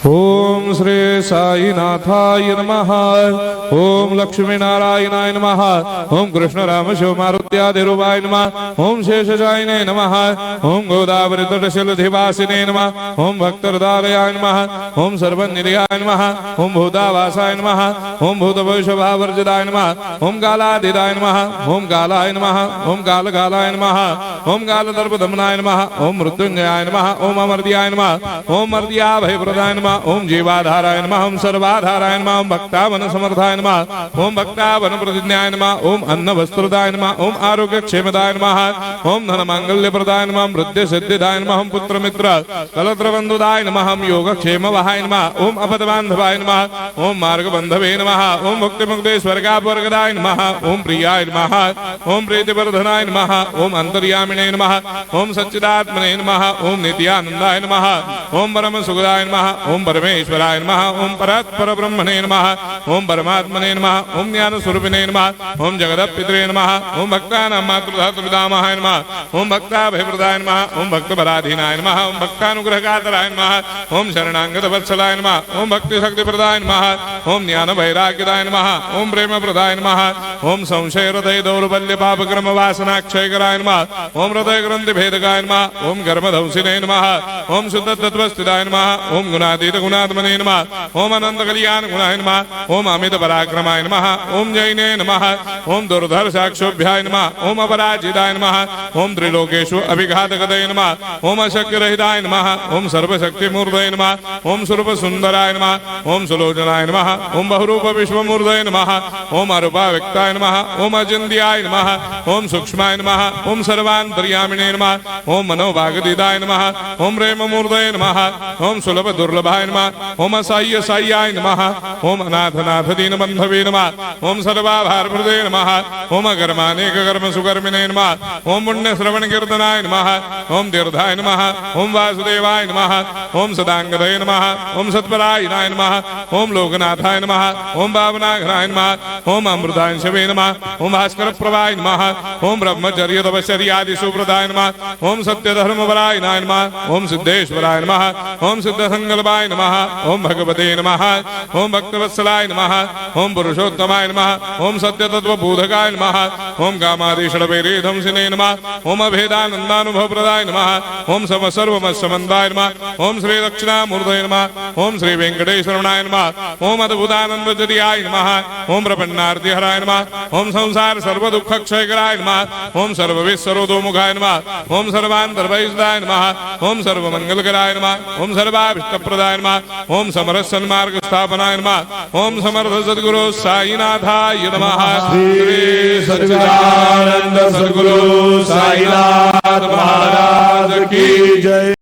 ओम श्री साईनाथाय नमः। ओम लक्ष्मी नारायणाय नमः। ओम कृष्ण राम शिव मारुत्यादिरूपाय नमः। ओम शेषशायिने नमः। ओम गोदावरी तटशिलधिवासिने नमः। ओम भक्तहृदयाय नमः। ओम सर्वनिधयाय नमः। ओम भूतावासाय नमः। ओम भूतभविष्यभावर्जिताय नमः। ओम कालाधीताय नमः। ओम कालाय नमः। ओम कालकालाय नमः। ओम कालदर्पदमनाय नमः। ओम मृत्युंजयाय नमः। ओम अमर्त्याय नमः। ओम मर्त्याभयप्रदाय नमः। ओम जीवाधाराय नमः। ओम सर्वाधाराय नमः। ओम भक्तावन समर्थाय नमः। ओम भक्तावन प्रतिज्ञाय नमः। ओम अन्न वस्त्रदाय नमः। ओम आरोग्य क्षेमदाय नमः। ओम धन मांगल्य प्रदाय नमः। ओम वृद्धि सिद्धिदाय नमः। ओम पुत्र मित्र कलत्र बंधुदाय नमः। ओम योग क्षेम वहाय नमः। ओम अपद बांधवाय नमः। ओम मार्ग बंधवे नमः। ओम मुक्ति मुक्ति स्वर्गापवर्गदाय नमः। ओम प्रियाय नमः। ओम प्रीतिवर्धनाय नमः। ओम अंतर्यामिने नमः। ओम सच्चिदात्मने नमः। ओम नित्यानंदाय नमः। ओम परम सुखदाय नमः। ओम परमेश्वराय नमः। ओम परात्पर ब्रह्मणे नमः। ओम परमात्मने नमः। ओम ज्ञान स्वरूपिणे नमः। ओम जगदपितरे नमः। ओम भक्तानां मातृधातुपितामहाय नमः। ओम भक्ताभयप्रदाय नमः। ओम भक्तपराधीनाय नमः। ओम भक्तानुग्रहकातराय नमः। ओम शरणागत वत्सलाय नमः। ओम भक्ति शक्ति प्रदाय नमः। ओम ज्ञान वैराग्यदाय नमः। ओम प्रेम प्रदाय नमः। ओम संशय हृदय दौर्बल्य पाप कर्म वासना क्षयकराय नमः। ओम हृदय ग्रंथि भेदकाय नमः। ओम गर्भधंसिने नमः। ओम शुद्ध तत्वस्थिताय नमः। ओम गुणातीत गुणात्मने नमः। ओम अनंत कल्याण गुणाय नमः। ओम अमित पराक्रमाय नमः। ओम जैने नमः। ओम दुर्धर साक्षोभ्याय नमः। ओम अपराजिताय नमः। ओम त्रिलोकेषु अभिघातकतये नमः। ओम अशक्य रहिताय नमः। ओम सर्वशक्ति मूर्तये नमः। ओम स्वरूप सुंदराय नमः। ओम सुलोचनाय नमः। ओम बहुरूप विश्वमूर्तये नमः। ओम अरूपाव्यक्ताय नमः। ओम अचिन्त्याय नमः। ओम सूक्ष्माय नमः। ओम सर्वान्तर्यामिने नमः। ओम मनोभागदिताय नमः। ओम प्रेममूर्तये नमः। ओम सुलभ दुर्लभाय नमः। ओम असाह्य साह्याय नमः। ओम अनाथनाथ दीनबन्धवे नमः। ओम सर्वाभारप्रदे नमः। ओम अकर्मानेक कर्म सुकर्मिणे नमः। ओम पुण्य श्रवण कीर्तनाय नमः। ओम तीर्थाय नमः। ओम वासुदेवाय नमः। ओम सदांगदये नमः। ओम सत्परायणाय नमः। ओम लोकनाथाय नमः। ओम भावनाघनाय नमः। ओम अमृतांशवे नमः। ओम भास्कर प्रभाय नमः। ओम ब्रह्मचर्य तपश्चर्यादि सुप्रदाय नमः। ओम सत्यधर्मपरायणाय नमः। ओम सिद्धेश्वराय नमः। ओम सिद्धसंकल्पाय नमः। ओम भगवते नमः। ओम भक्तवत्सलाय नमः। ओम पुरुषोत्तमाय नमः। ओम सत्यतत्त्वबोधकाय नमः। ओम कामादिषडवैरेधंसिने नमः। ओम अभेदानन्दानुभवप्रदाय नमः। ओम सर्वमस्समन्वाय नमः। ओम श्री दक्षिणामूर्तये नमः। ओम श्री वेंकटेश्वरनाय नमः। ओम अद्भुतानन्दजटियाय नमः। ओम प्रपन्नार्तिहराय नमः। ओम संसार सर्वदुःखक्षयकराय नमः। ओम सर्वविश्वरोदोमुखाय नमः। ओम सर्वान्तर्भयदाय नमः। ओम सर्वमंगलकराय नमः। ओम सर्वाभिष्टप्रदाय नमः। ओम समरस सन्मार्ग स्थापनाय नमः। ओम समर्थ सद्गुरु साईनाथाय नमः। श्री सच्चिदानंद सद्गुरु साईनाथ महाराज की जय।